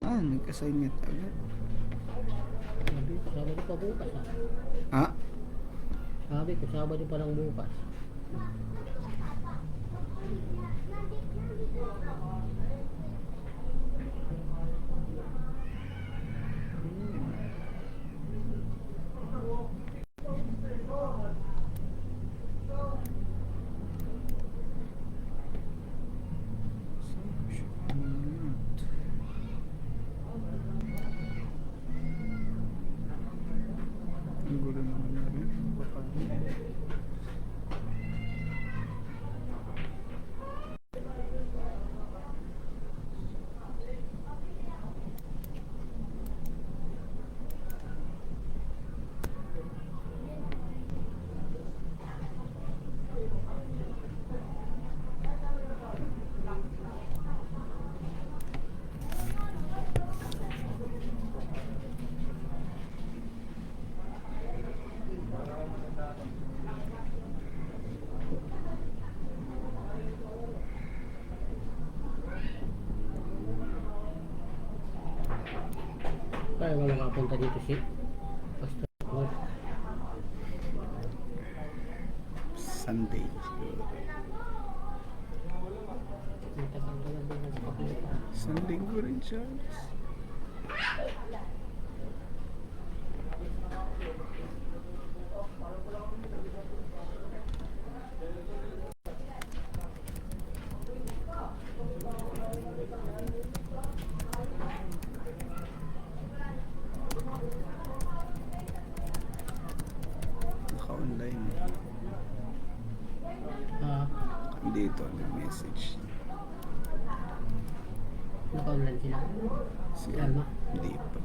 Nagkasingit agad. Sabi ko, Sabado pa bukas Ah? Sabi ko, Sabado pa lang bukas. Ang gulo naman na rin. Baka Kaya nga nakapunta dito si Pastor Lord. Sunday. Matagal-tagal din nagpapunta. Sunday ko rin, Charles. Naka-online. Dito, nag-message. Naka-online sila. Si Alma. Hindi pa.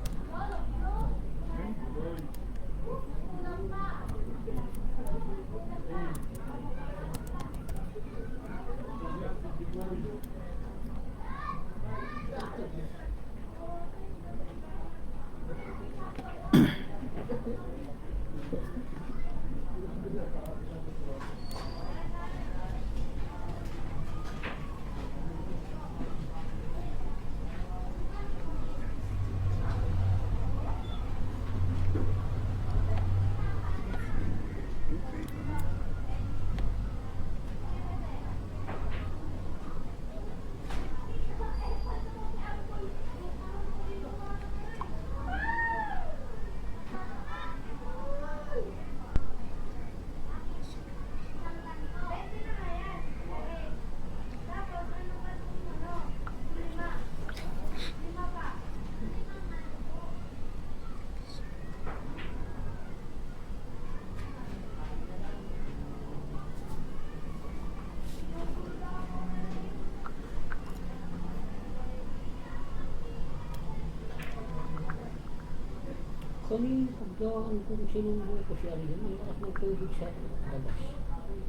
Kami, pagdaan kung sinundo ko siya rin, ang lakas ng tubig sa labas.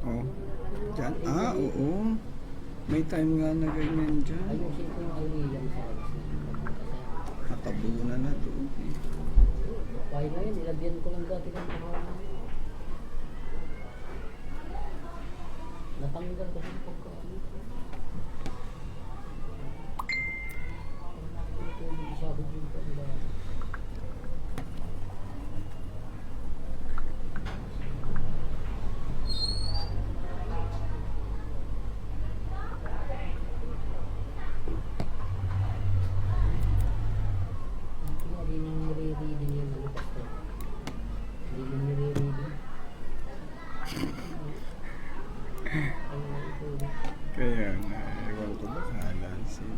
Oh. Diyan? Oo. May time nga na ganyan dyan. Ayusin ko yung alilan sa labas na pagkakasama. Nakabunan na to. Kaya na yun, nilagyan ko lang dati ng pangalan. Natanggal ko yung pagkaano. Tubig isa ko dito. Kaya nga, ewan ko ba kalansin.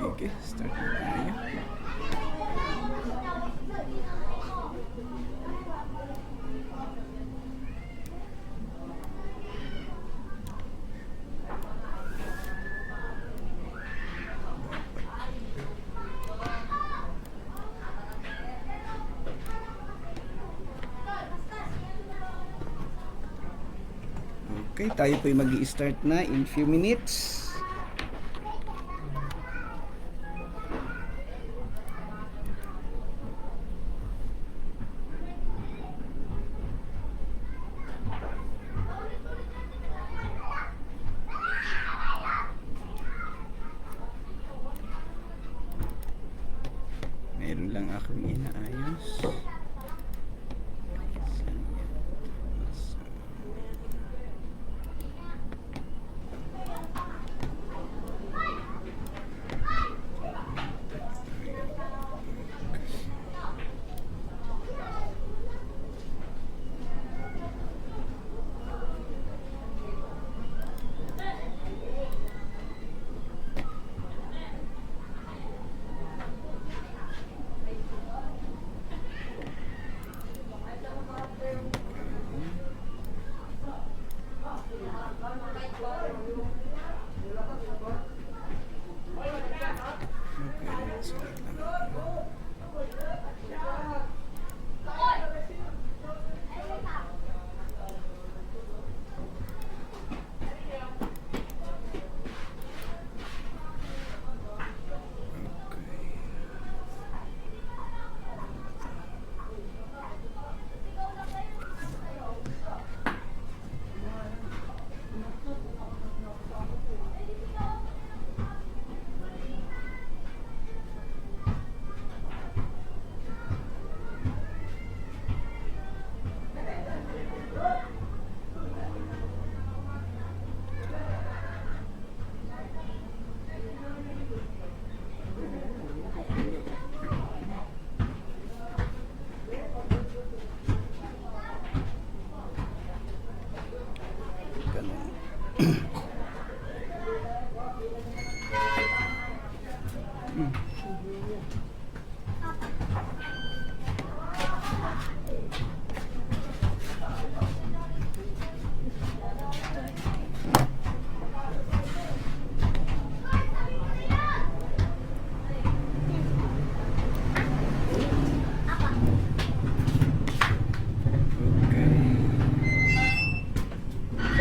Sige, start na tayo. Okay, tayo po ay mag-i-start na in few minutes. Meron lang akong inaayos.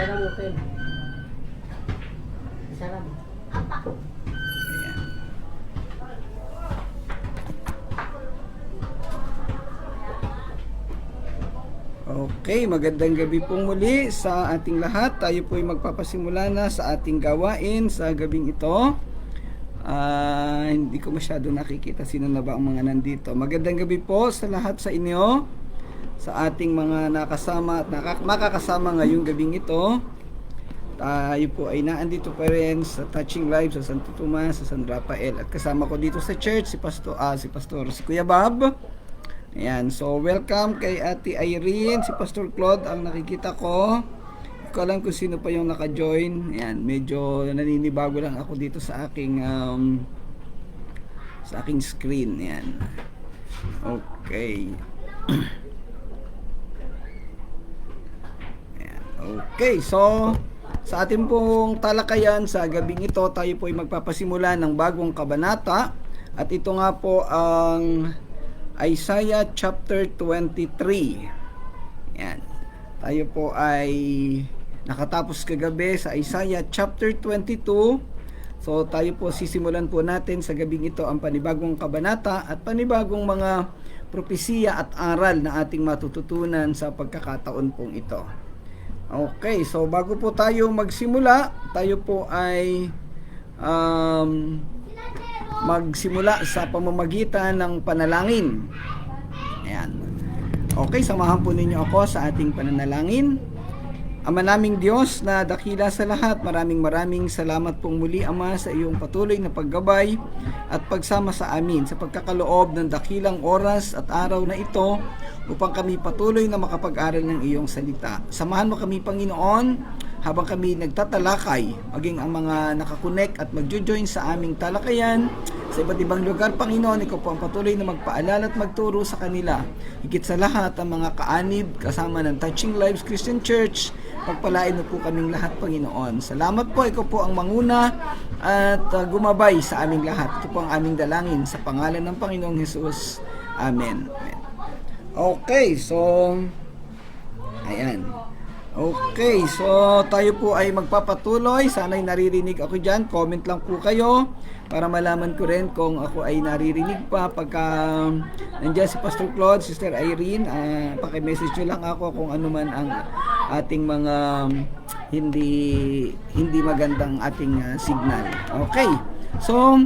Sarap mo, Ken. Sarap. Okay, magandang gabi pong muli sa ating lahat. Tayo po ay magpapasimula na sa ating gawain sa gabing ito. Hindi ko masyado nakikita sino na ba ang mga nandito. Magandang gabi po sa lahat sa inyo, sa ating mga nakasama at makakasama ngayong gabing ito. Tayo po ay naandito pa rin sa Touching Live sa Santo Tomas, sa San Rafael. At kasama ko dito sa church si Kuya Bob. Ayan, so welcome kay Ate Irene, si Pastor Claude ang nakikita ko. Hindi ko alam kung sino pa yung naka-join. Ayan, medyo naninibago lang ako dito sa aking screen. Ayan. Okay. Ayan. Okay, so sa ating pong talakayan sa gabing ito, tayo po ay magpapasimula ng bagong kabanata. At ito nga po ang Isaiah chapter 23. Yan. Tayo po ay nakatapos kagabi sa Isaiah chapter 22. So tayo po sisimulan po natin sa gabing ito ang panibagong kabanata at panibagong mga propesiya at aral na ating matututunan sa pagkakataon pong ito. Okay, so bago po tayo magsimula, tayo po ay magsimula sa pamamagitan ng panalangin. Ayan. Okay, samahan po ninyo ako sa ating pananalangin. Ama naming Diyos na dakila sa lahat, maraming salamat pong muli, Ama, sa iyong patuloy na paggabay at pagsama sa amin sa pagkakaloob ng dakilang oras at araw na ito upang kami patuloy na makapag-aral ng iyong salita. Samahan mo kami, Panginoon, habang kami nagtatalakay, maging ang mga nakakonek at magjo-join sa aming talakayan sa iba't ibang lugar. Panginoon, Ikaw po ang patuloy na magpaalala at magturo sa kanila. Higit sa lahat, ang mga kaanib kasama ng Touching Lives Christian Church, pagpalain mo po kaming lahat, Panginoon. Salamat po, Ikaw po ang manguna at gumabay sa aming lahat. Ito po ang aming dalangin sa pangalan ng Panginoong Jesus. Amen. Amen. Okay, so ayan. Okay, so tayo po ay magpapatuloy. Sana'y naririnig ako dyan. Comment lang po kayo para malaman ko rin kung ako ay naririnig pa. Pagka nandiyan si Pastor Claude, Sister Irene, paki-message nyo lang ako kung ano man ang ating mga hindi magandang ating signal. Okay, so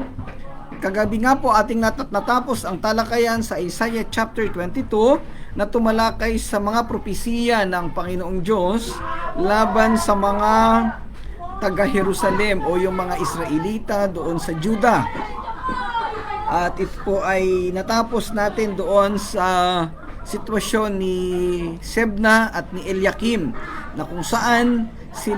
kagabi nga po ating natapos ang talakayan sa Isaiah chapter 22 na tumalakay sa mga propesiya ng Panginoong Diyos laban sa mga taga-Jerusalem o yung mga Israelita doon sa Juda. At ito po ay natapos natin doon sa sitwasyon ni Sebna at ni Eliakim, na kung saan si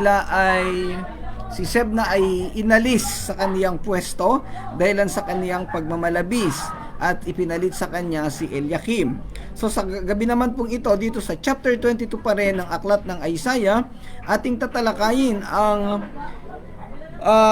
Sebna ay inalis sa kaniyang pwesto dahil sa kaniyang pagmamalabis at ipinalit sa kanya si Eliakim. So sa gabi naman pong ito, dito sa chapter 22 pa rin ng aklat ng Isaiah, ating tatalakayin ang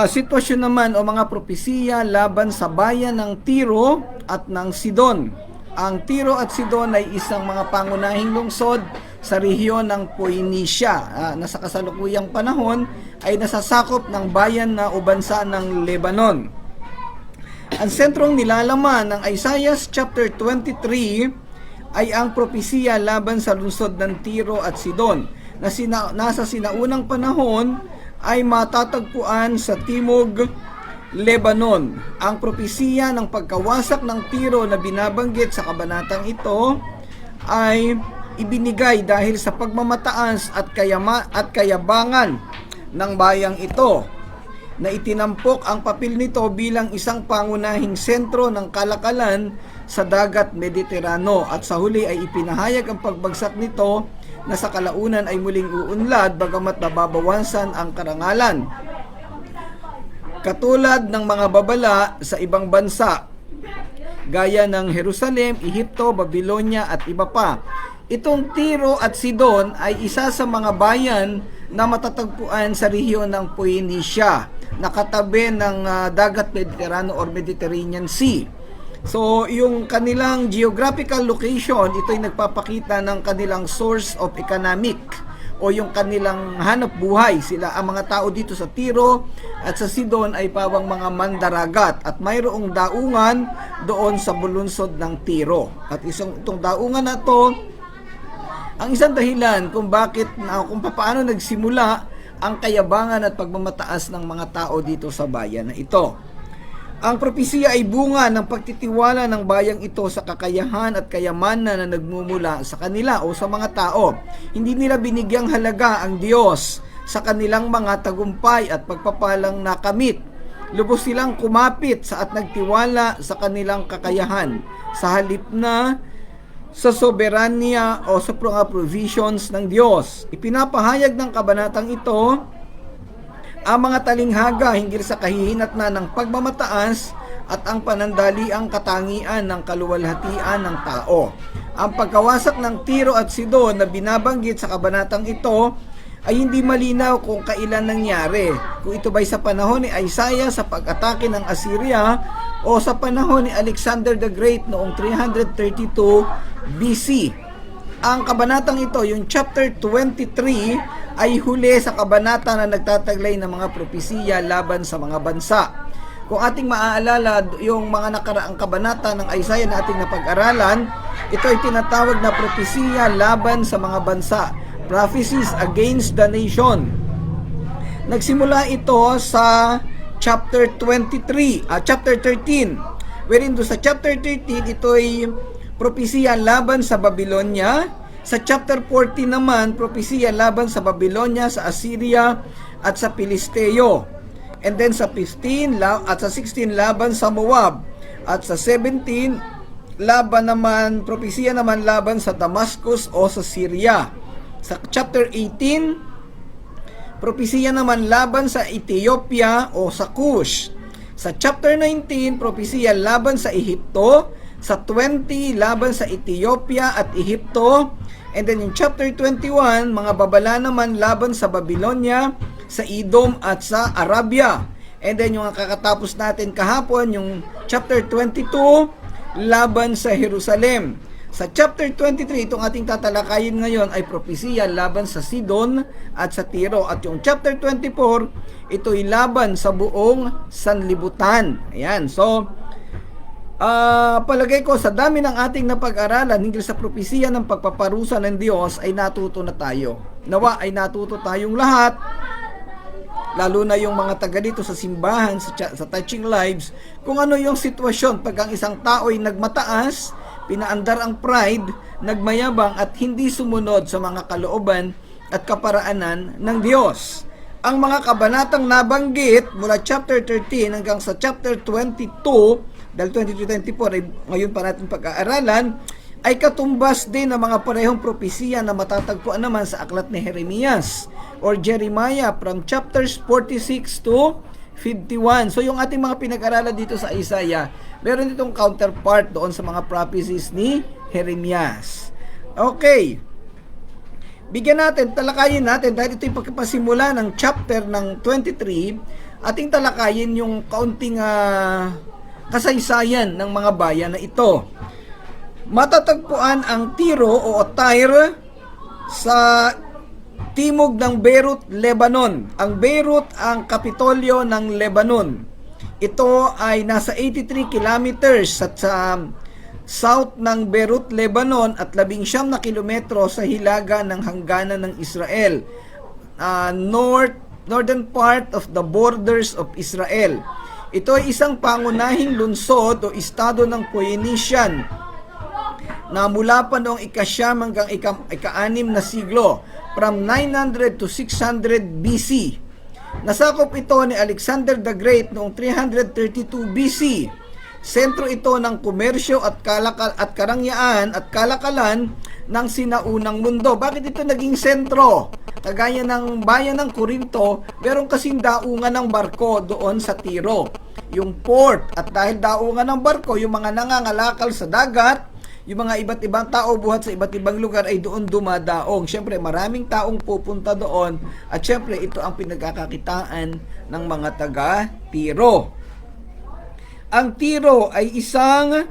sitwasyon naman o mga propesiya laban sa bayan ng Tiro at ng Sidon. Ang Tiro at Sidon ay isang mga pangunahing lungsod sa rehiyon ng Phoenicia na sa kasalukuyang panahon ay nasasakop ng bayan na o bansa ng Lebanon. Ang sentrong nilalaman ng Isaiah chapter 23 ay ang propesiya laban sa lungsod ng Tiro at Sidon na nasa sinaunang panahon ay matatagpuan sa timog Lebanon. Ang propesiya ng pagkawasak ng Tiro na binabanggit sa kabanatang ito ay ibinigay dahil sa pagmamataas at kayabangan ng bayang ito, na itinampok ang papel nito bilang isang pangunahing sentro ng kalakalan sa dagat Mediterano, at sa huli ay ipinahayag ang pagbagsak nito na sa kalaunan ay muling uunlad bagamat nababawasan ang karangalan. Katulad ng mga babala sa ibang bansa gaya ng Jerusalem, Ehipto, Babylonia at iba pa. Itong Tiro at Sidon ay isa sa mga bayan na matatagpuan sa rehiyon ng Phoenicia, nakatabi ng dagat Mediterano or Mediterranean Sea. So, yung kanilang geographical location, ito ay nagpapakita ng kanilang source of economic o yung kanilang hanap buhay. Sila, ang mga tao dito sa Tiro at sa Sidon ay pawang mga mandaragat at mayroong daungan doon sa bulunsod ng Tiro. At itong daungan na to, ang isang dahilan kung paano nagsimula ang kayabangan at pagmamataas ng mga tao dito sa bayan na ito. Ang propesiya ay bunga ng pagtitiwala ng bayang ito sa kakayahan at kayamanan na nagmumula sa kanila o sa mga tao. Hindi nila binigyang halaga ang Diyos sa kanilang mga tagumpay at pagpapalang nakamit. Lubos silang kumapit at nagtiwala sa kanilang kakayahan sa halip na sa soberanya o sa provisions ng Diyos. Ipinapahayag ng kabanatang ito ang mga talinghaga hinggil sa kahihinatnan ng pagmamataas at ang panandaliang katangian ng kaluwalhatian ng tao. Ang pagkawasak ng Tiro at Sidon na binabanggit sa kabanatang ito ay hindi malinaw kung kailan nangyari. Kung ito ba'y sa panahon ni Isaiah sa pag-atake ng Assyria o sa panahon ni Alexander the Great noong 332 BC. Ang kabanatang ito, yung chapter 23, ay huli sa kabanata na nagtataglay ng mga propesiya laban sa mga bansa. Kung ating maaalala, yung mga nakaraang kabanata ng Isaiah na ating napag-aralan, ito ay tinatawag na propesiya laban sa mga bansa, prophecies against the nation. Nagsimula ito sa chapter 13, wherein do sa chapter 13, ito ay propesiya laban sa Babylonia. Sa chapter 14 naman, propesiya laban sa Babylonia, sa Assyria at sa Pilisteo. And then sa 15 at sa 16 laban sa Moab. At sa 17 propesiya naman laban sa Damascus o sa Syria. Sa chapter 18, propesiya naman laban sa Ethiopia o sa Cush. Sa chapter 19, propesiya laban sa Ehipto. Sa 20, laban sa Ethiopia at Ehipto. And then yung chapter 21, mga babala naman laban sa Babylonia, sa Edom at sa Arabia. And then yung kakatapos natin kahapon, yung chapter 22, laban sa Jerusalem. Sa chapter 23, itong ating tatalakayin ngayon ay propesiya laban sa Sidon at sa Tiro. At yung chapter 24, ito'y laban sa buong sanlibutan. Ayan, so palagay ko sa dami ng ating napag-aralan hinggil sa propesiya ng pagpaparusa ng Diyos ay natuto na tayo. Nawa ay natuto tayong lahat, lalo na yung mga taga dito sa simbahan, sa Touching Lives, kung ano yung sitwasyon pag ang isang tao ay nagmataas, pinaandar ang pride, nagmayabang at hindi sumunod sa mga kalooban at kaparaanan ng Diyos. Ang mga kabanatang nabanggit mula chapter 13 hanggang sa chapter 22, dahil 23-24 ay ngayon pa natin pag-aaralan, ay katumbas din ng mga parehong propesiya na matatagpuan naman sa aklat ni Jeremias or Jeremiah from chapters 46 to 51. So yung ating mga pinag-aralan dito sa Isaiah, meron ditong counterpart doon sa mga prophecies ni Jeremias. Okay. Bigyan natin, talakayin natin, dahil ito'y pagpapasimula ng chapter ng 23, ating talakayin yung kaunting kasaysayan ng mga bayan na ito. Matatagpuan ang Tiro o Tyre sa timog ng Beirut, Lebanon. Ang Beirut ang kapitolyo ng Lebanon. Ito ay nasa 83 kilometers sa south ng Beirut, Lebanon at 19 na kilometro sa hilaga ng hangganan ng Israel. Northern part of the borders of Israel. Ito ay isang pangunahing lungsod o estado ng Phoenician na mula pa noong ika-9 hanggang ika-6 na siglo, from 900 to 600 BC. Nasakop ito ni Alexander the Great noong 332 BC. Sentro ito ng komersyo at karangyaan at kalakalan ng sinaunang mundo. Bakit ito naging sentro? Kagaya ng bayan ng Corinto, meron kasing daungan ng barko doon sa Tiro, yung port. At dahil daungan ng barko, yung mga nangangalakal sa dagat, yung mga iba't ibang tao buhat sa iba't ibang lugar ay doon dumadaong. Siyempre, maraming taong pupunta doon at siyempre, ito ang pinagkakakitaan ng mga taga Tiro. Ang Tiro ay isang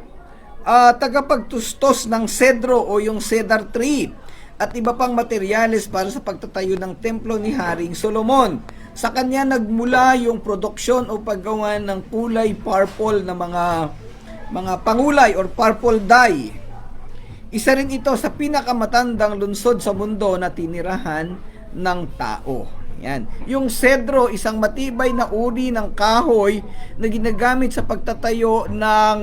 tagapagtustos ng cedro o yung cedar tree at iba pang materyales para sa pagtatayo ng templo ni Haring Solomon. Sa kanya nagmula yung produksyon o paggawa ng kulay purple na mga pangulay or purple dye. Isa rin ito sa pinakamatandang lungsod sa mundo na tinirahan ng tao. Yan. Yung cedro, isang matibay na uri ng kahoy na ginagamit sa pagtatayo ng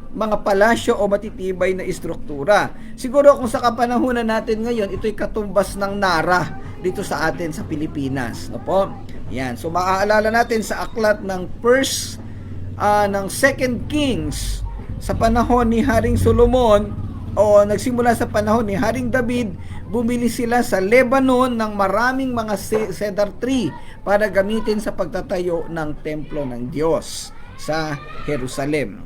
mga palasyo o matitibay na istruktura. Siguro kung sa kapanahunan natin ngayon, ito'y katumbas ng Nara dito sa atin sa Pilipinas. Opo? Yan. So maaalala natin sa aklat ng ng 2 Kings sa panahon ni Haring Solomon o nagsimula sa panahon ni Haring David, bumili sila sa Lebanon ng maraming mga cedar tree para gamitin sa pagtatayo ng templo ng Diyos sa Jerusalem.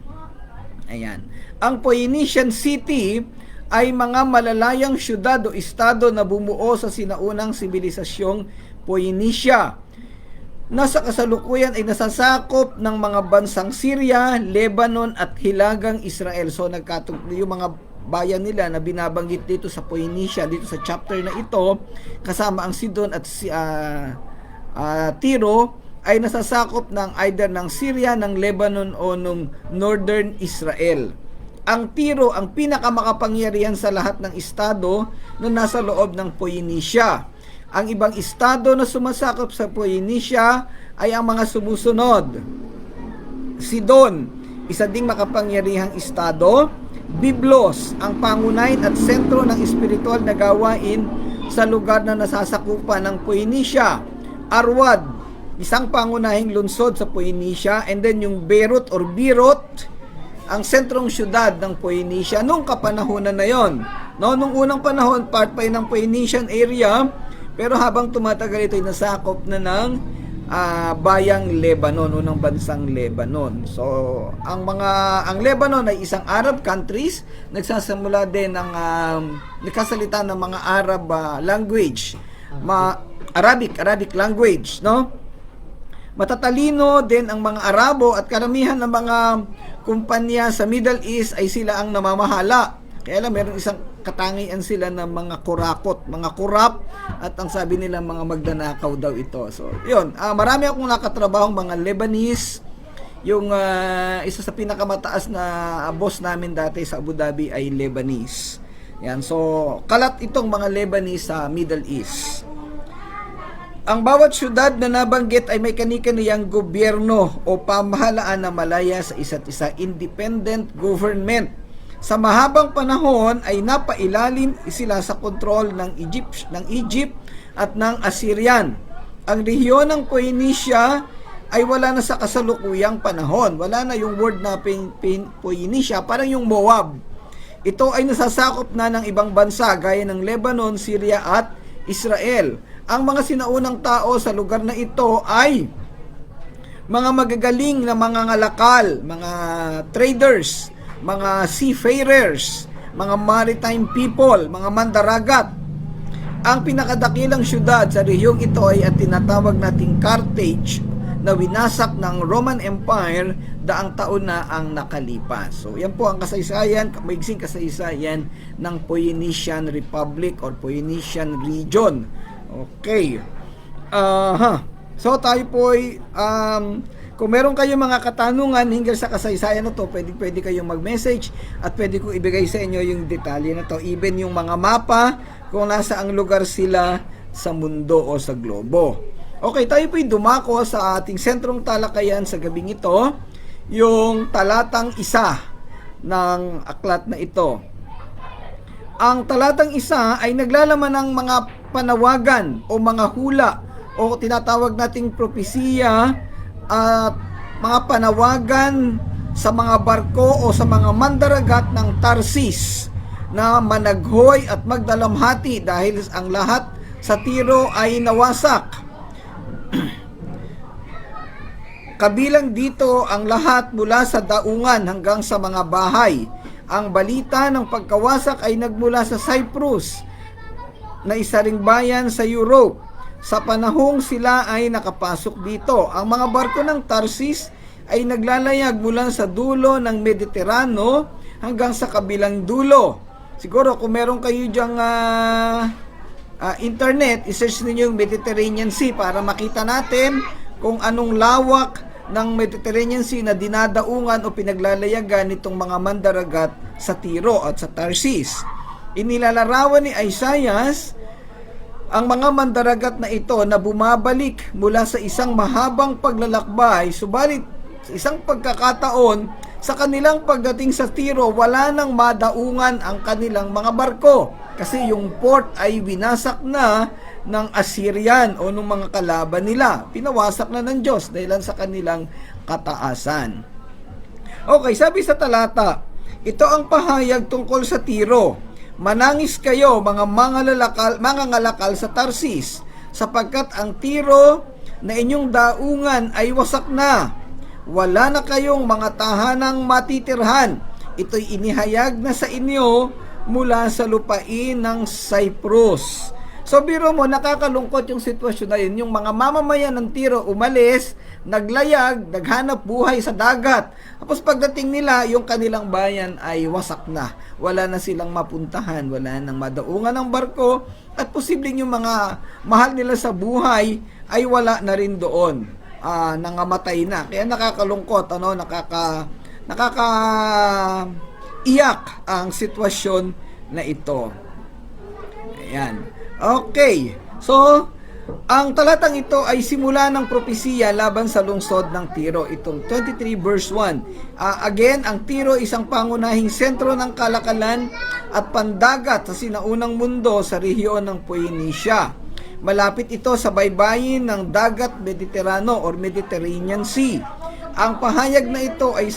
Ayan. Ang Phoenician City ay mga malalayang syudad o estado na bumuo sa sinaunang sibilisasyong Phoenicia. Nasa kasalukuyan ay nasasakop ng mga bansang Syria, Lebanon at hilagang Israel. So yung mga bayan nila na binabanggit dito sa Phoenicia, dito sa chapter na ito, kasama ang Sidon at Tiro, ay nasasakop ng either ng Syria, ng Lebanon o ng Northern Israel. Ang Tiro ang pinakamakapangyarihan sa lahat ng estado na nasa loob ng Phoenicia. Ang ibang estado na sumasakop sa Phoenicia ay ang mga sumusunod. Sidon, isa ding makapangyarihang estado. Biblos, ang pangunahin at sentro ng espiritual na gawain sa lugar na nasasakupan ng Phoenicia. Arwad, isang pangunahing lungsod sa Phoenicia. And then yung Beirut or Birot, ang sentrong syudad ng Phoenicia nung kapanahunan na yon. No, nung unang panahon, part pa ng Phoenician area, Pero habang tumatagal ito ay nasakop na ng bayang Lebanon o ng bansang Lebanon. So, ang Lebanon ay isang Arab countries, nagsasimula din ng nagkasalita ng mga Arab language, Arabic language, no? Matatalino din ang mga Arabo at karamihan ng mga kumpanya sa Middle East ay sila ang namamahala. Kaya lang meron isang katangian sila ng mga kurakot, mga kurap, at ang sabi nila mga magdanakaw daw ito. So, yun. Marami akong nakatrabahong mga Lebanese. Yung isa sa pinakamataas na boss namin dati sa Abu Dhabi ay Lebanese. Yan. So, kalat itong mga Lebanese sa Middle East. Ang bawat syudad na nabanggit ay may kani-kaniyang gobyerno o pamahalaan na malaya sa isa't isa, independent government. Sa mahabang panahon ay napailalim sila sa kontrol ng Egypt at ng Assyrian. Ang rehiyon ng Phoenicia ay wala na sa kasalukuyang panahon. Wala na yung word na Phoenicia, parang yung Moab. Ito ay nasasakop na ng ibang bansa gaya ng Lebanon, Syria at Israel. Ang mga sinaunang tao sa lugar na ito ay mga magagaling na mga ngalakal, mga traders, mga seafarers, mga maritime people, mga mandaragat. Ang pinakadakilang syudad sa rehiyong ito ay at tinatawag nating Carthage na winasak ng Roman Empire daang taon na ang nakalipas. So, yan po ang kasaysayan, maigsing kasaysayan ng Phoenician Republic or Phoenician region. Okay. So, tayo po ay kung meron kayong mga katanungan hinggil sa kasaysayan na to, pwede kayong mag-message at pwede kong ibigay sa inyo yung detalye na to. Even yung mga mapa kung nasa ang lugar sila sa mundo o sa globo. Okay, tayo po dumako sa ating sentrong talakayan sa gabing ito, yung talatang 1 ng aklat na ito. Ang talatang 1 ay naglalaman ng mga panawagan o mga hula o tinatawag nating propesiya at mga panawagan sa mga barko o sa mga mandaragat ng Tarsis na managhoy at magdalamhati dahil ang lahat sa Tiro ay nawasak. Kabilang dito ang lahat mula sa daungan hanggang sa mga bahay. Ang balita ng pagkawasak ay nagmula sa Cyprus na isa ring bayan sa Europe. Sa panahong sila ay nakapasok dito, ang mga barko ng Tarsis ay naglalayag mula sa dulo ng Mediterano hanggang sa kabilang dulo. Siguro kung meron kayo dyang internet, isearch niyo yung Mediterranean Sea para makita natin kung anong lawak ng Mediterranean Sea na dinadaungan o pinaglalayagan nitong mga mandaragat sa Tiro at sa Tarsis. Inilalarawan ni Isaiah ang mga mandaragat na ito na bumabalik mula sa isang mahabang paglalakbay, subalit sa isang pagkakataon sa kanilang pagdating sa Tiro, wala nang madaungan ang kanilang mga barko kasi yung port ay winasak na ng Assyrian o ng mga kalaban nila. Pinawasak na ng Diyos dahil sa kanilang kataasan. Okay, sabi sa talata, ito ang pahayag tungkol sa Tiro. Manangis kayo mga ngalakal sa Tarsis, sapagkat ang Tiro na inyong daungan ay wasak na. Wala na kayong mga tahanang matitirhan. Ito'y inihayag na sa inyo mula sa lupain ng Cyprus. So biro mo, nakakalungkot yung sitwasyon na yun. Yung mga mamamayan ng Tiro umalis, naglayag, naghanap buhay sa dagat. Tapos pagdating nila, yung kanilang bayan ay wasak na. Wala na silang mapuntahan, wala nang madaungan ng barko, at posibleng yung mga mahal nila sa buhay ay wala na rin doon. Nangamatay na. Kaya nakakalungkot, nakakaiyak ang sitwasyon na ito. Ayan. Okay. So, ang talatang ito ay simula ng propesiya laban sa lungsod ng Tiro. Itong 23 verse 1. Again, ang Tiro isang pangunahing sentro ng kalakalan at pandagat sa sinaunang mundo sa rehiyon ng Phoenicia. Malapit ito sa baybayin ng dagat Mediterano or Mediterranean Sea. Ang pahayag na ito ay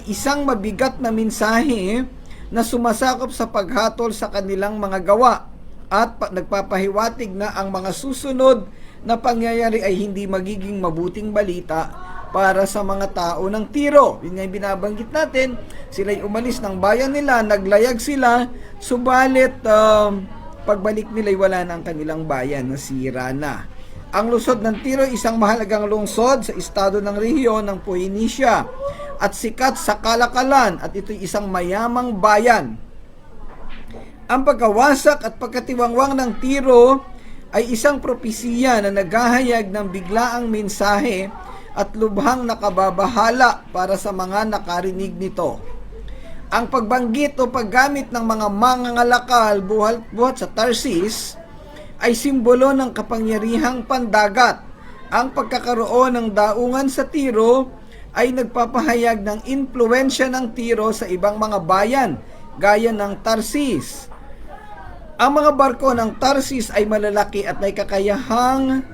isang mabigat na mensahe na sumasakop sa paghatol sa kanilang mga gawa. at nagpapahiwatig na ang mga susunod na pangyayari ay hindi magiging mabuting balita para sa mga tao ng Tiro. Yun nga yung binabanggit natin, sila'y umalis ng bayan nila, naglayag sila, subalit pagbalik nila'y wala na ang kanilang bayan, nasira na. Ang lungsod ng Tiro, isang mahalagang lungsod sa estado ng rehiyon ng Phoenicia at sikat sa kalakalan, at ito'y isang mayamang bayan. Ang pagkawasak at pagkatiwangwang ng Tiro ay isang propesiya na naghahayag ng biglaang mensahe at lubhang nakababahala para sa mga nakarinig nito. Ang pagbanggit o paggamit ng mga mangangalakal buhat sa Tarsis ay simbolo ng kapangyarihang pandagat. Ang pagkakaroon ng daungan sa Tiro ay nagpapahayag ng impluwensya ng Tiro sa ibang mga bayan gaya ng Tarsis. Ang mga barko ng Tarsis ay malalaki at may kakayahang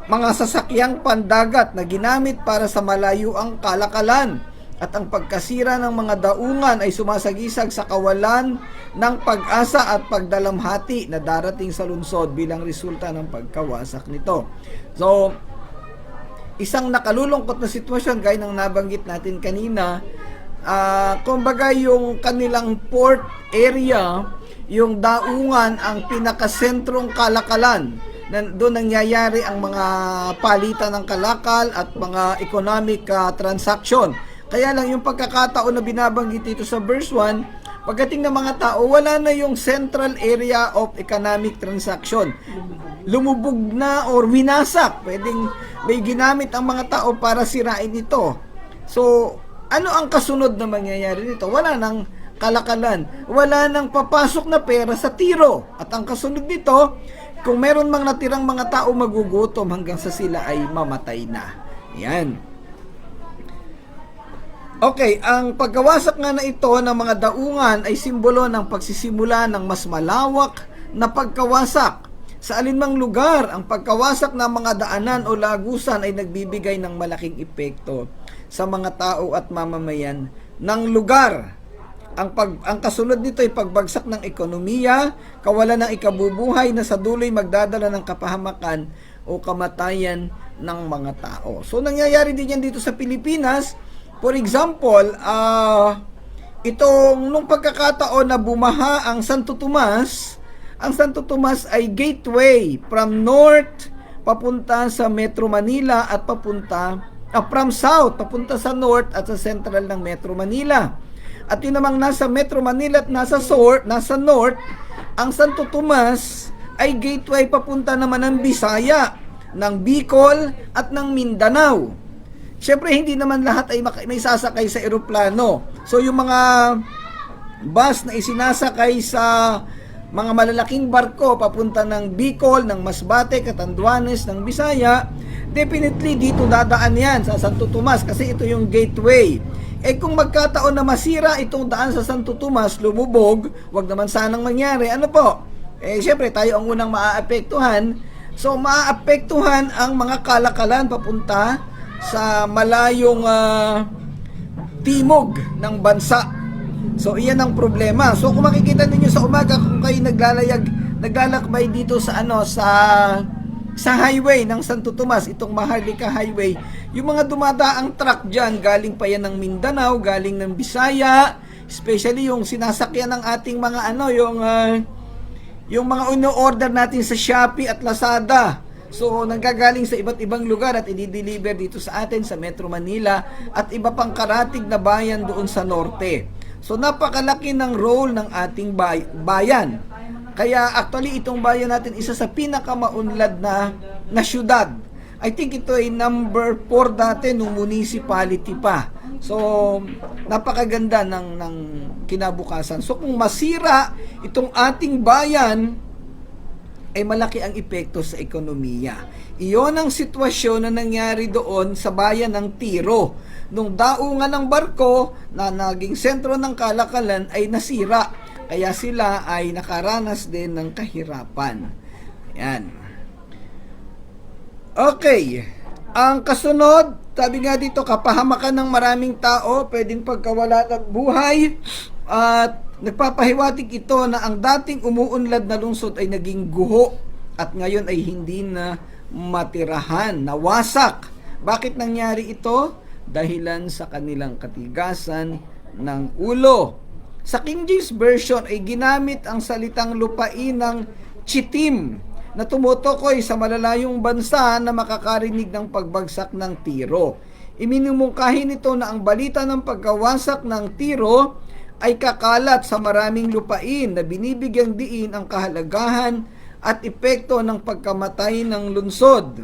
mga sasakyang pandagat na ginamit para sa malayuang kalakalan, at ang pagkasira ng mga daungan ay sumasagisag sa kawalan ng pag-asa at pagdalamhati na darating sa lungsod bilang resulta ng pagkawasak nito. So, isang nakalulungkot na sitwasyon gaya ng nabanggit natin kanina. Kumbaga yung kanilang port area, yung daungan ang pinakasentrong kalakalan. Doon nangyayari ang mga palitan ng kalakal at mga economic transaction. Kaya lang yung pagkakataon na binabanggit dito sa verse 1, pagdating ng mga tao, wala na yung central area of economic transaction. Lumubog na or winasak. Pwedeng may ginamit ang mga tao para sirain ito. So, ano ang kasunod na mangyayari nito? Wala nang kalakalan. Wala nang papasok na pera sa Tiro. At ang kasunod nito, kung meron mang natirang mga tao, magugutom hanggang sa sila ay mamatay na. Yan. Okay, ang pagkawasak nga na ito ng mga daungan ay simbolo ng pagsisimula ng mas malawak na pagkawasak. Sa alinmang lugar, ang pagkawasak ng mga daanan o lagusan ay nagbibigay ng malaking epekto sa mga tao at mamamayan ng lugar. Ang kasunod nito ay pagbagsak ng ekonomiya, kawalan ng ikabubuhay na sa duloy magdadala ng kapahamakan o kamatayan ng mga tao. So, nangyayari din yan dito sa Pilipinas. For example, nung pagkakataon na bumaha ang Santo Tomas ay gateway from north papunta sa Metro Manila at from south papunta sa north at sa central ng Metro Manila. At yun namang nasa Metro Manila at nasa north, ang Santo Tomas ay gateway papunta naman ng Bisaya, ng Bicol at ng Mindanao. Siyempre, hindi naman lahat ay may sasakay sa eroplano. So, yung mga bus na isinasakay sa mga malalaking barko papunta ng Bicol, ng Masbate, Catanduanes, ng Bisaya, definitely dito dadaan yan sa Santo Tomas kasi ito yung gateway. Kung magkataon na masira itong daan sa Santo Tomas, lumubog, wag naman sanang mangyari. Ano po? Siyempre, tayo ang unang maaapektuhan. So, maaapektuhan ang mga kalakalan papunta sa malayong timog ng bansa. So, iyan ang problema. So, kung makikita ninyo sa umaga, kung kayo naglalakbay dito sa highway ng Santo Tomas, itong Maharlika Highway, yung mga dumadaang truck dyan, galing pa yan ng Mindanao, galing ng Bisaya, especially yung sinasakyan ng ating mga yung mga ino-order natin sa Shopee at Lazada. So, nanggagaling sa iba't ibang lugar at i-deliver dito sa atin sa Metro Manila at iba pang karatig na bayan doon sa norte. So, napakalaki ng role ng ating bayan. Kaya actually itong bayan natin isa sa pinakamaunlad na syudad. I think ito ay number 4 dati nung municipality pa. So, napakaganda ng kinabukasan. So, kung masira itong ating bayan, ay malaki ang epekto sa ekonomiya. Iyon ang sitwasyon na nangyari doon sa bayan ng Tiro. Nung daungan ng barko na naging sentro ng kalakalan ay nasira. Kaya sila ay nakaranas din ng kahirapan. Yan. Okay. Ang kasunod, sabi nga dito, kapahamakan ng maraming tao, pwedeng pagkawala ng buhay, At nagpapahiwatig ito na ang dating umuunlad na lungsod ay naging guho at ngayon ay hindi na matirahan, nawasak. Bakit nangyari ito? Dahilan sa kanilang katigasan ng ulo. Sa King James Version ay ginamit ang salitang lupain ng Chittim na tumutukoy sa malalayong bansa na makakarinig ng pagbagsak ng Tiro. Iminumungkahi nito na ang balita ng pagkawasak ng Tiro ay kakalat sa maraming lupain na binibigyang diin ang kahalagahan at epekto ng pagkamatay ng lungsod.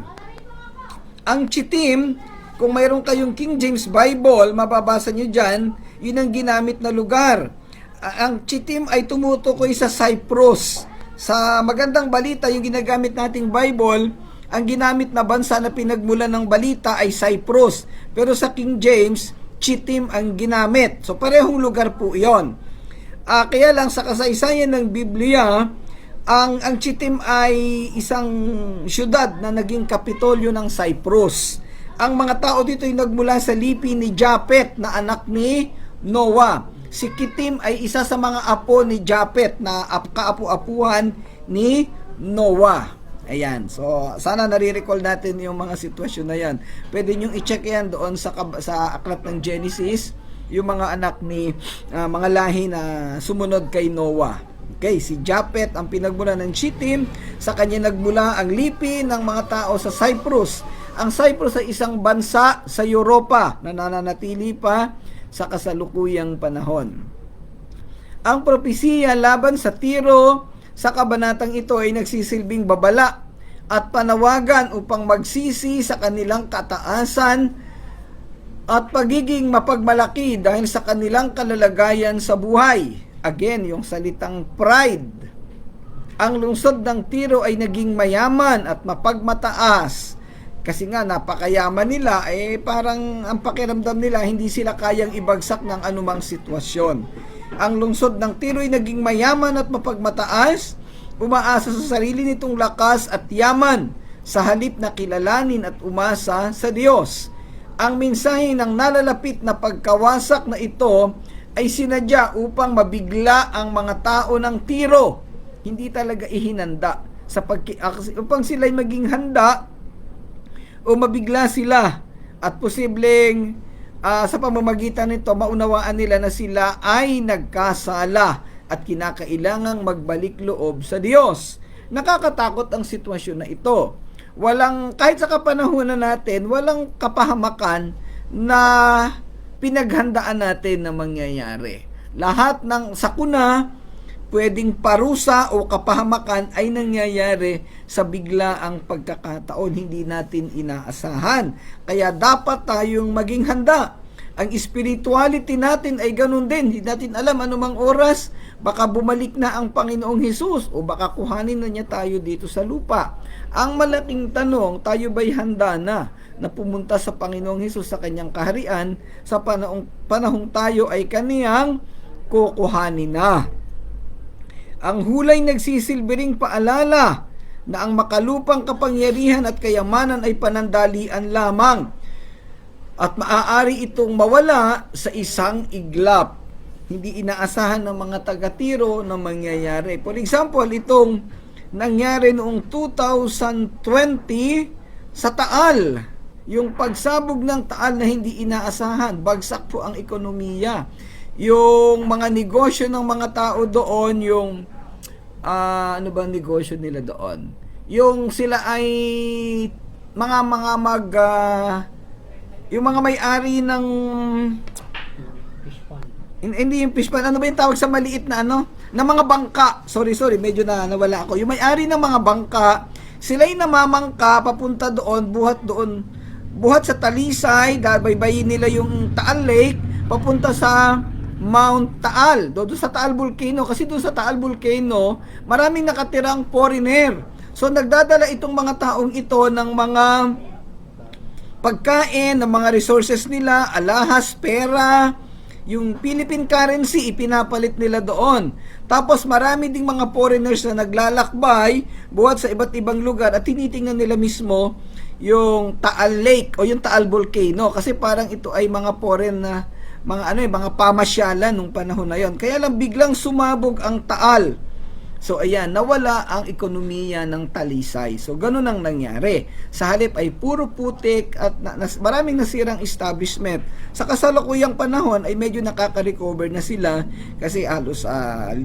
Ang Chittim, kung mayroon kayong King James Bible, mababasa nyo dyan, yun ang ginamit na lugar. Ang Chittim ay tumutukoy sa Cyprus. Sa magandang balita, yung ginagamit nating Bible, ang ginamit na bansa na pinagmulan ng balita ay Cyprus. Pero sa King James, Chittim ang ginamit. So parehong lugar po iyon. Kaya lang sa kasaysayan ng Biblia, ang Chittim ay isang syudad na naging kapitolyo ng Cyprus. Ang mga tao dito ay nagmula sa lipi ni Japet na anak ni Noah. Si Chittim ay isa sa mga apo ni Japet na kaapu-apuhan ni Noah. Ayan. So, sana nare-recall natin yung mga sitwasyon na yan. Pwede nyo i-check yan doon sa aklat ng Genesis, yung mga anak ni mga lahi na sumunod kay Noah. Okay, si Japet ang pinagmula ng Chittim, sa kanya nagmula ang lipi ng mga tao sa Cyprus. Ang Cyprus ay isang bansa sa Europa na nananatili pa sa kasalukuyang panahon. Ang propesiya laban sa Tiro sa kabanatang ito ay nagsisilbing babala at panawagan upang magsisi sa kanilang kataasan at pagiging mapagmalaki dahil sa kanilang kalalagayan sa buhay. Again, yung salitang pride. Ang lungsod ng Tiro ay naging mayaman at mapagmataas. Kasi nga napakayaman nila, parang ang pakiramdam nila hindi sila kayang ibagsak ng anumang sitwasyon. Ang lungsod ng Tiro ay naging mayaman at mapagmataas, umaasa sa sarili nitong lakas at yaman sa halip na kilalanin at umasa sa Diyos. Ang mensahe ng nalalapit na pagkawasak na ito ay sinadya upang mabigla ang mga tao ng Tiro. Hindi talaga ihinanda upang sila'y maging handa o mabigla sila at posibleng sa pamamagitan nito maunawaan nila na sila ay nagkasala at kinakailangang magbalik loob sa Diyos. Nakakatakot ang sitwasyon na ito. Kahit sa kapanahunan natin, walang kapahamakan na pinaghandaan natin na mangyayari. Lahat ng sakuna, pwedeng parusa o kapahamakan ay nangyayari sa biglaang pagkakataon, hindi natin inaasahan. Kaya dapat tayong maging handa. Ang spirituality natin ay ganun din. Hindi natin alam anumang oras, baka bumalik na ang Panginoong Hesus o baka kuhanin na niya tayo dito sa lupa. Ang malaking tanong, tayo ba'y handa na pumunta sa Panginoong Hesus sa kanyang kaharian sa panahong tayo ay kaniyang kukuhanin na? Ang hulay nagsisilbing paalala na ang makalupang kapangyarihan at kayamanan ay panandalian lamang at maaari itong mawala sa isang iglap. Hindi inaasahan ng mga taga-Tiro na mangyayari. For example, itong nangyari noong 2020 sa Taal. Yung pagsabog ng Taal na hindi inaasahan, bagsak po ang ekonomiya. Yung mga negosyo ng mga tao doon, yung ano bang negosyo nila doon? Yung sila ay yung mga may-ari ng hindi yung fish pan, ano ba yung tawag sa maliit na na mga bangka. Sorry, medyo nawala ako. Yung may-ari ng mga bangka, sila'y namamangka papunta doon, buhat sa Talisay, baybayin nila yung Taal Lake, papunta sa Mount Taal, doon sa Taal Volcano, kasi doon sa Taal Volcano, maraming nakatirang foreigner. So nagdadala itong mga taong ito ng mga pagkain, ng mga resources nila, alahas, pera, yung Philippine currency, ipinapalit nila doon. Tapos marami ding mga foreigners na naglalakbay, buhat sa iba't ibang lugar, at tinitingnan nila mismo yung Taal Lake o yung Taal Volcano, kasi parang ito ay mga foreign na mga pamasyalan nung panahon na yon. Kaya lang biglang sumabog ang Taal. So ayan, nawala ang ekonomiya ng Talisay. So ganun ang nangyari. Sa halip ay puro putik at maraming nasirang establishment. Sa kasalukuyang panahon ay medyo nakaka-recover na sila kasi halos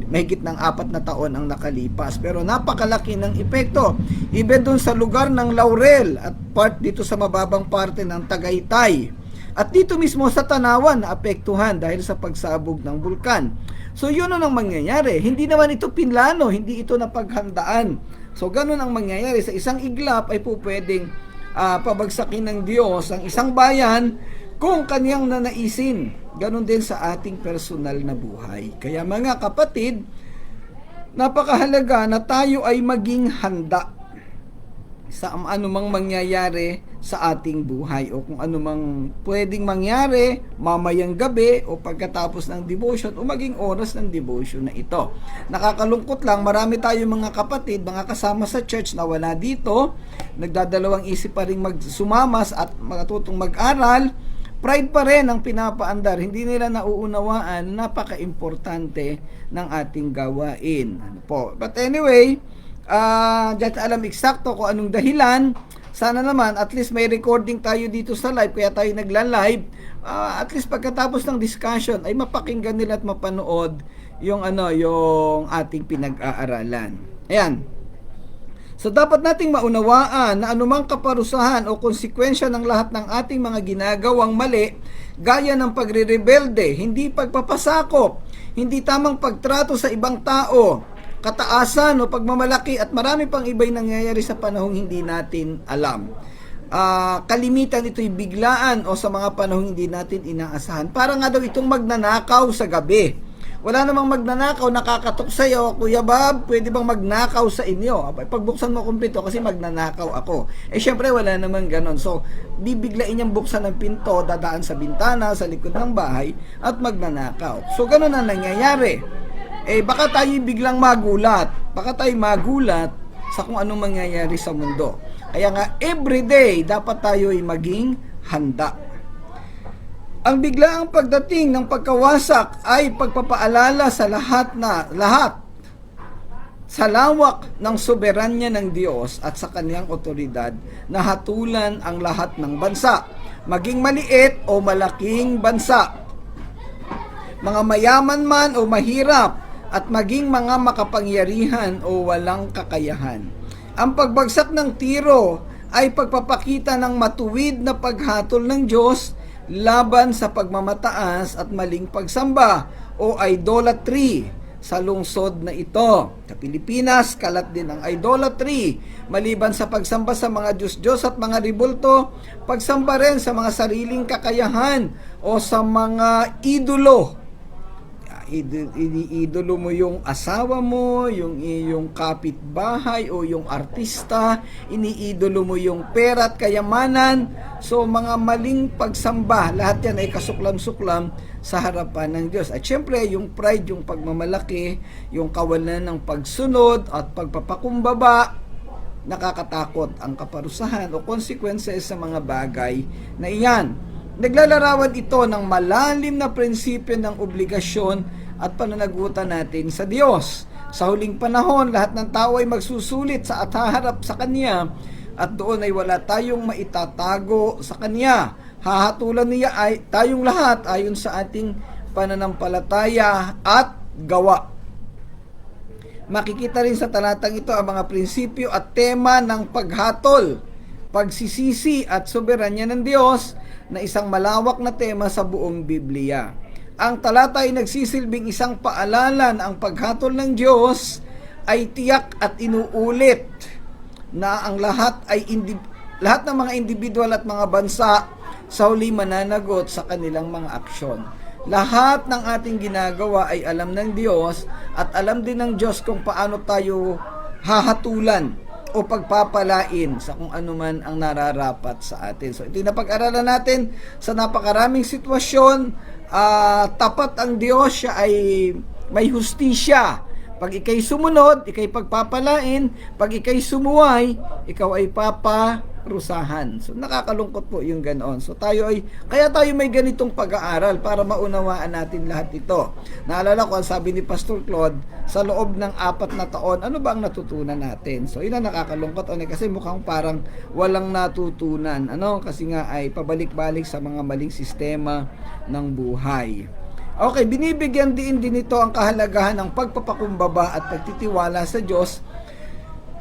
mahigit ng 4 na taon ang nakalipas. Pero napakalaki ng epekto. Even doon sa lugar ng Laurel at part dito sa mababang parte ng Tagaytay. At dito mismo sa Tanawan naapektuhan dahil sa pagsabog ng bulkan. So yun ang mangyayari. Hindi naman ito pinlano, hindi ito napaghandaan. So ganun ang mangyayari. Sa isang iglap ay po pwedeng pabagsakin ng Diyos ang isang bayan kung kaniyang nanaisin. Ganun din sa ating personal na buhay. Kaya mga kapatid, napakahalaga na tayo ay maging handa sa anumang mangyayari sa ating buhay o kung anumang pwedeng mangyari mamayang gabi o pagkatapos ng devotion o maging oras ng devotion na ito. Nakakalungkot lang, marami tayong mga kapatid, mga kasama sa church na wala dito, nagdadalawang isip pa rin magsumamas at matutong mag-aral. Pride pa rin ang pinapaandar, hindi nila nauunawaan, napaka-importante ng ating gawain. But anyway, diyan alam eksakto kung anong dahilan. Sana naman at least may recording tayo dito sa live, kaya tayo nagla-live. At least pagkatapos ng discussion ay mapakinggan nila at mapanood yung ating pinag-aaralan. Ayan. So dapat nating maunawaan na anumang kaparusahan o konsekwensya ng lahat ng ating mga ginagawang mali, gaya ng pagre-rebelde, hindi pagpapasakop, hindi tamang pagtrato sa ibang tao, kataasan o pagmamalaki at marami pang iba'y nangyayari sa panahong hindi natin alam. Kalimitan ito'y biglaan o sa mga panahong hindi natin inaasahan. Para nga daw itong magnanakaw sa gabi. Wala namang magnanakaw, nakakatok sa'yo, Kuya Bob, pwede bang magnakaw sa inyo? Pagbuksan mo kumpleto kasi magnanakaw ako. Syempre wala namang ganon. So, bibiglain niyang buksan ng pinto, dadaan sa bintana, sa likod ng bahay, at magnanakaw. So, ganon ang nangyayari. Baka tayo biglang magulat. Baka tayo magulat sa kung anong mangyayari sa mundo. Kaya nga, everyday, dapat tayo ay maging handa. Ang biglaang pagdating ng pagkawasak ay pagpapaalala sa lahat sa lawak ng soberanya ng Diyos at sa kaniyang otoridad na hatulan ang lahat ng bansa, maging maliit o malaking bansa, mga mayaman man o mahirap, at maging mga makapangyarihan o walang kakayahan. Ang pagbagsak ng Tiro ay pagpapakita ng matuwid na paghatol ng Diyos laban sa pagmamataas at maling pagsamba o idolatry sa lungsod na ito. Sa Pilipinas, kalat din ang idolatry. Maliban sa pagsamba sa mga Diyos-Diyos at mga ribulto, pagsamba rin sa mga sariling kakayahan o sa mga idolo. Iniidolo mo yung asawa mo, yung iyong kapitbahay o yung artista, iniidolo mo yung pera at kayamanan. So mga maling pagsamba, lahat yan ay kasuklam-suklam sa harapan ng Diyos. At syempre yung pride, yung pagmamalaki, yung kawalan ng pagsunod at pagpapakumbaba, nakakatakot ang kaparusahan o consequences sa mga bagay na iyan. Naglalarawan ito ng malalim na prinsipyo ng obligasyon at pananagutan natin sa Diyos. Sa huling panahon, lahat ng tao ay magsusulit sa at haharap sa Kanya at doon ay wala tayong maitatago sa Kanya. Hahatulan niya ay tayong lahat ayon sa ating pananampalataya at gawa. Makikita rin sa talatang ito ang mga prinsipyo at tema ng paghatol, pagsisisi at soberanya ng Diyos na isang malawak na tema sa buong Biblia. Ang talata ay nagsisilbing isang paalala na ang paghatol ng Diyos ay tiyak at inuulit na ang lahat ng mga individual at mga bansa sa huli mananagot sa kanilang mga aksyon. Lahat ng ating ginagawa ay alam ng Diyos at alam din ng Diyos kung paano tayo hahatulan o pagpapalain sa kung ano man ang nararapat sa atin. So ito yung napag-aralan natin sa napakaraming sitwasyon. Tapat ang Diyos, siya ay may hustisya. Pag ikay sumunod, ikay pagpapalain. Pag ikay sumuway, ikaw ay parusahan. So nakakalungkot po yung ganoon. So kaya tayo may ganitong pag-aaral para maunawaan natin lahat ito. Naalala ko ang sabi ni Pastor Claude, sa loob ng 4 na taon, ano ba ang natutunan natin? So yun ang nakakalungkot kasi mukhang parang walang natutunan. Kasi nga ay pabalik-balik sa mga maling sistema ng buhay. Okay, binibigyan din ito ang kahalagahan ng pagpapakumbaba at pagtitiwala sa Diyos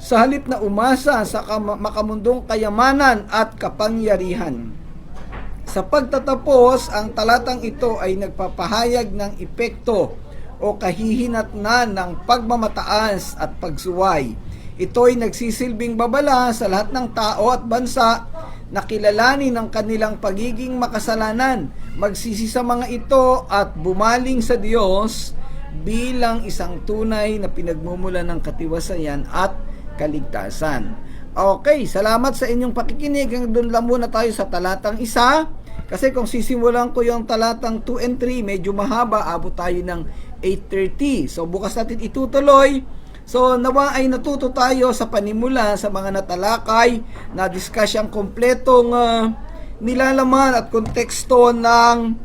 sa halip na umasa sa makamundong kayamanan at kapangyarihan. Sa pagtatapos, ang talatang ito ay nagpapahayag ng epekto o kahihinatnan ng pagmamataas at pagsuway. Ito ay nagsisilbing babala sa lahat ng tao at bansa na kilalanin ang kanilang pagiging makasalanan, magsisi sa mga ito at bumaling sa Diyos bilang isang tunay na pinagmumulan ng katiwasayan at kaligtasan. Okay, salamat sa inyong pakikinig. Doon lang muna tayo sa talatang 1. Kasi kung sisimulan ko yung talatang 2 and 3, medyo mahaba, abot tayo ng 8:30. So bukas natin itutuloy. So nawa ay natuto tayo sa panimula sa mga natalakay na diskusyang kompletong nilalaman at konteksto ng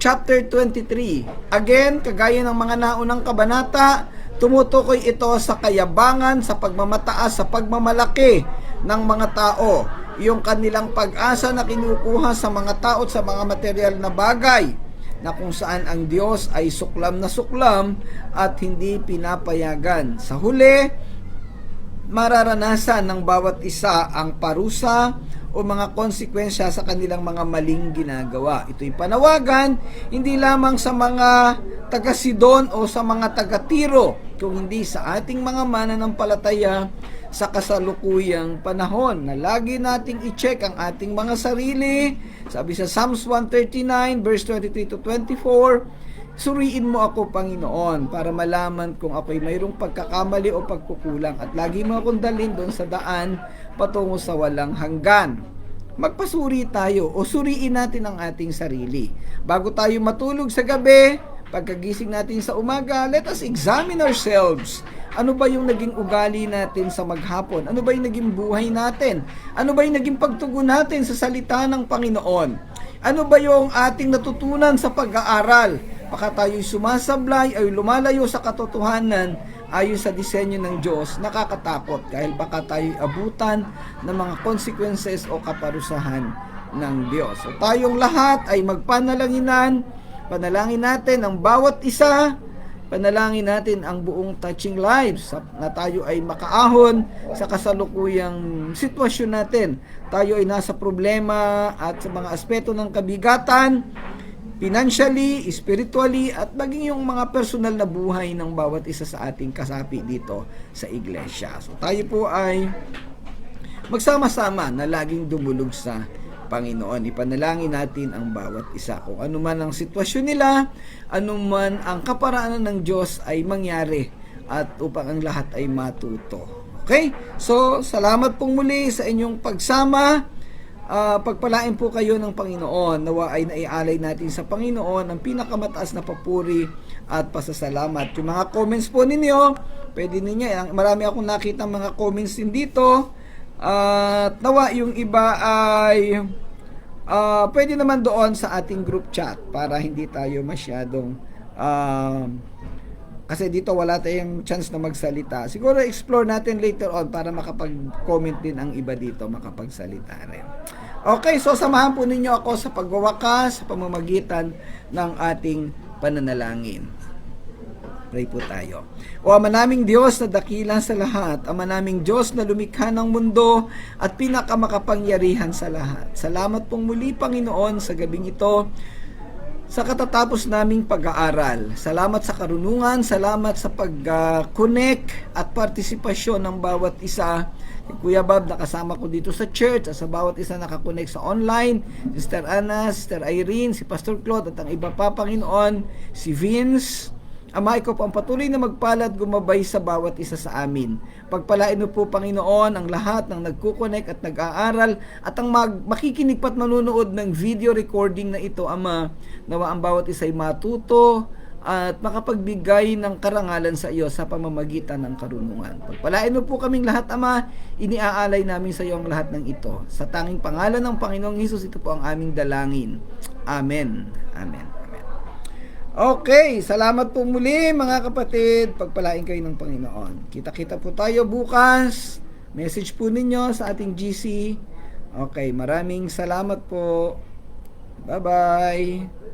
chapter 23. Again, kagaya ng mga naunang kabanata, tumutukoy ito sa kayabangan, sa pagmamataas, sa pagmamalaki ng mga tao. Yung kanilang pag-asa na kinukuha sa mga tao at sa mga material na bagay na kung saan ang Diyos ay suklam na suklam at hindi pinapayagan. Sa huli, mararanasan ng bawat isa ang parusa o mga konsekwensya sa kanilang mga maling ginagawa. Ito'y panawagan hindi lamang sa mga taga-Sidon o sa mga taga-Tiro, kung hindi sa ating mga mananampalataya sa kasalukuyang panahon na lagi nating i-check ang ating mga sarili. Sabi sa Psalms 139 verse 23 to 24, suriin mo ako, Panginoon, para malaman kung ako'y mayroong pagkakamali o pagkukulang at lagi mo akong dalhin doon sa daan patungo sa walang hanggan. Magpasuri tayo o suriin natin ang ating sarili. Bago tayo matulog sa gabi, pagkagising natin sa umaga, let us examine ourselves. Ano ba yung naging ugali natin sa maghapon? Ano ba yung naging buhay natin? Ano ba yung naging pagtugon natin sa salita ng Panginoon? Ano ba yung ating natutunan sa pag-aaral? Baka tayo'y sumasablay ay lumalayo sa katotohanan ayon sa disenyo ng Diyos, nakakatakot dahil baka tayo'y abutan ng mga consequences o kaparusahan ng Diyos. So tayong lahat ay magpanalanginan, panalangin natin ang bawat isa, panalangin natin ang buong Touching Lives na tayo ay makaahon sa kasalukuyang sitwasyon natin. Tayo ay nasa problema at sa mga aspeto ng kabigatan, financially, spiritually, at maging yung mga personal na buhay ng bawat isa sa ating kasapi dito sa iglesia. So tayo po ay magsama-sama na laging dumulog sa Panginoon. Ipanalangin natin ang bawat isa. Kung ano man ang sitwasyon nila, ano man ang kaparaanan ng Diyos ay mangyari at upang ang lahat ay matuto. Okay? So, salamat pong muli sa inyong pagsama. Pagpalain po kayo ng Panginoon. Nawa ay naialay natin sa Panginoon ang pinakamataas na papuri at pasasalamat. Yung mga comments po ninyo, pwede ninyo. Marami akong nakita mga comments din dito. At nawa yung iba ay pwede naman doon sa ating group chat para hindi tayo masyadong kasi dito wala tayong chance na magsalita. Siguro explore natin later on para makapag-comment din ang iba dito, makapagsalita rin. Okay, so samahan po ninyo ako sa pagwawakas sa pamamagitan ng ating pananalangin. Pray po tayo. O Ama naming Diyos na dakila sa lahat, Ama naming Diyos na lumikha ng mundo at pinakamakapangyarihan sa lahat. Salamat pong muli, Panginoon, sa gabing ito, sa katatapos naming pag-aaral. Salamat sa karunungan, salamat sa pag-connect at partisipasyon ng bawat isa. Kuya Bob, nakasama ko dito sa church, at sa bawat isa nakakonect sa online, Sister Anna, Sister Irene, si Pastor Claude, at ang iba pa, Panginoon, si Vince. Ama, ikaw po ang patuloy na magpalad gumabay sa bawat isa sa amin. Pagpalain mo po, Panginoon, ang lahat ng nagkukonek at nag-aaral at ang makikinig pat manunood ng video recording na ito, Ama. Nawa ang bawat isa ay matuto at makapagbigay ng karangalan sa iyo sa pamamagitan ng karunungan. Pagpalain mo po kaming lahat, Ama, iniaalay namin sa iyo ang lahat ng ito. Sa tanging pangalan ng Panginoong Hesus, ito po ang aming dalangin. Amen. Amen. Amen. Okay, salamat po muli mga kapatid. Pagpalain kayo ng Panginoon. Kita-kita po tayo bukas. Message po ninyo sa ating GC. Okay, maraming salamat po. Bye-bye.